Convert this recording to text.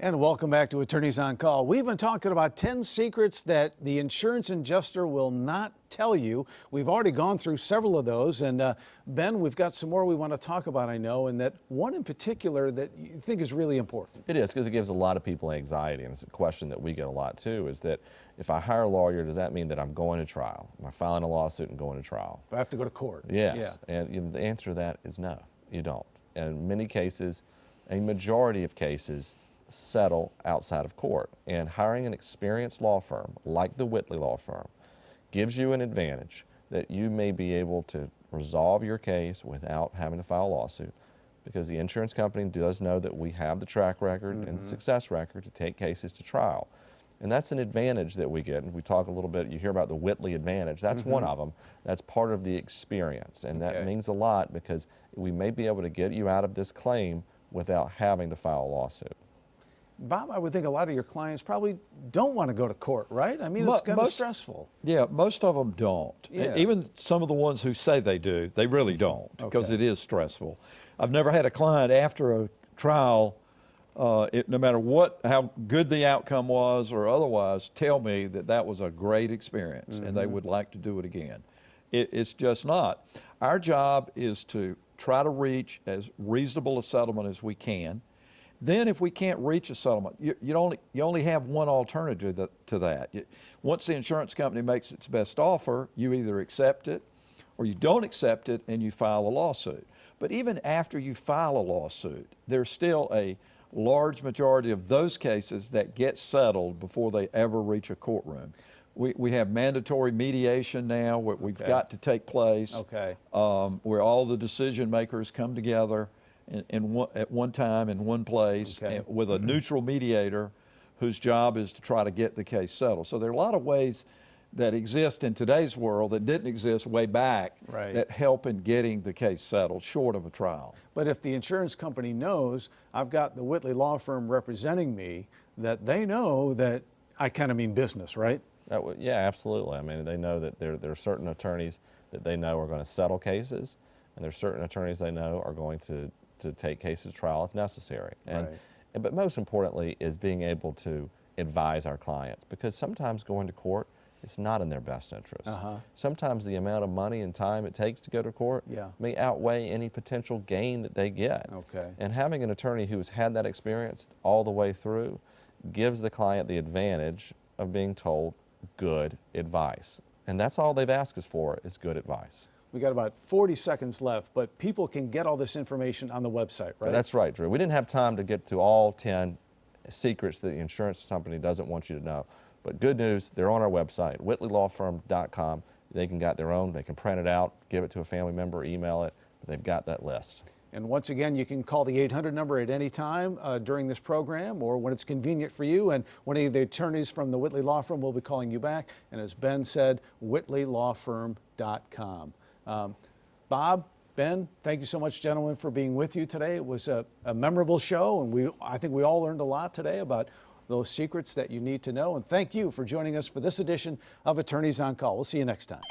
And welcome back to Attorneys on Call. We've been talking about 10 secrets that the insurance adjuster will not tell you. We've already gone through several of those. And Ben, we've got some more we want to talk about, I know, and that one in particular that you think is really important. It is, because it gives a lot of people anxiety. And it's a question that we get a lot too, is that if I hire a lawyer, does that mean that I'm going to trial? Am I filing a lawsuit and going to trial? Do I have to go to court? Yes. Yeah. And the answer to that is no, you don't. And in many cases, a majority of cases, settle outside of court. And hiring an experienced law firm like the Whitley law firm gives you an advantage that you may be able to resolve your case without having to file a lawsuit, because the insurance company does know that we have the track record and the success record to take cases to trial. And that's an advantage that we get. And we talk a little bit, you hear about the Whitley Advantage. That's one of them. That's part of the experience. And that means a lot, because we may be able to get you out of this claim without having to file a lawsuit. Bob, I would think a lot of your clients probably don't want to go to court, right? I mean, it's kind of stressful. Yeah, most of them don't. Yeah. Even some of the ones who say they do, they really don't, because it is stressful. I've never had a client after a trial, no matter how good the outcome was or otherwise, tell me that that was a great experience and they would like to do it again. It's just not. Our job is to try to reach as reasonable a settlement as we can. Then if we can't reach a settlement, you only have one alternative to that. Once the insurance company makes its best offer, you either accept it or you don't accept it and you file a lawsuit. But even after you file a lawsuit, there's still a large majority of those cases that get settled before they ever reach a courtroom. We have mandatory mediation now, where we've got to take place, where all the decision makers come together at one time in one place, and with a neutral mediator whose job is to try to get the case settled. So there are a lot of ways that exist in today's world that didn't exist way back that help in getting the case settled short of a trial. But if the insurance company knows I've got the Whitley law firm representing me, that they know that I kind of mean business, right? Yeah, absolutely. I mean, they know that there are certain attorneys that they know are going to settle cases, and there's certain attorneys they know are going to take cases to trial if necessary. But most importantly is being able to advise our clients, because sometimes going to court, it's not in their best interest. Sometimes the amount of money and time it takes to go to court may outweigh any potential gain that they get. And having an attorney who's had that experience all the way through gives the client the advantage of being told good advice. And that's all they've asked us for, is good advice. We got about 40 seconds left, but people can get all this information on the website, right? That's right, Drew. We didn't have time to get to all 10 secrets that the insurance company doesn't want you to know. But good news, they're on our website, whitleylawfirm.com. They can get their own, they can print it out, give it to a family member, email it, but they've got that list. And once again, you can call the 800 number at any time during this program or when it's convenient for you, and one of the attorneys from the Whitley Law Firm will be calling you back. And as Ben said, whitleylawfirm.com. Bob, Ben, thank you so much, gentlemen, for being with you today. It was a memorable show, and I think we all learned a lot today about those secrets that you need to know. And thank you for joining us for this edition of Attorneys on Call. We'll see you next time.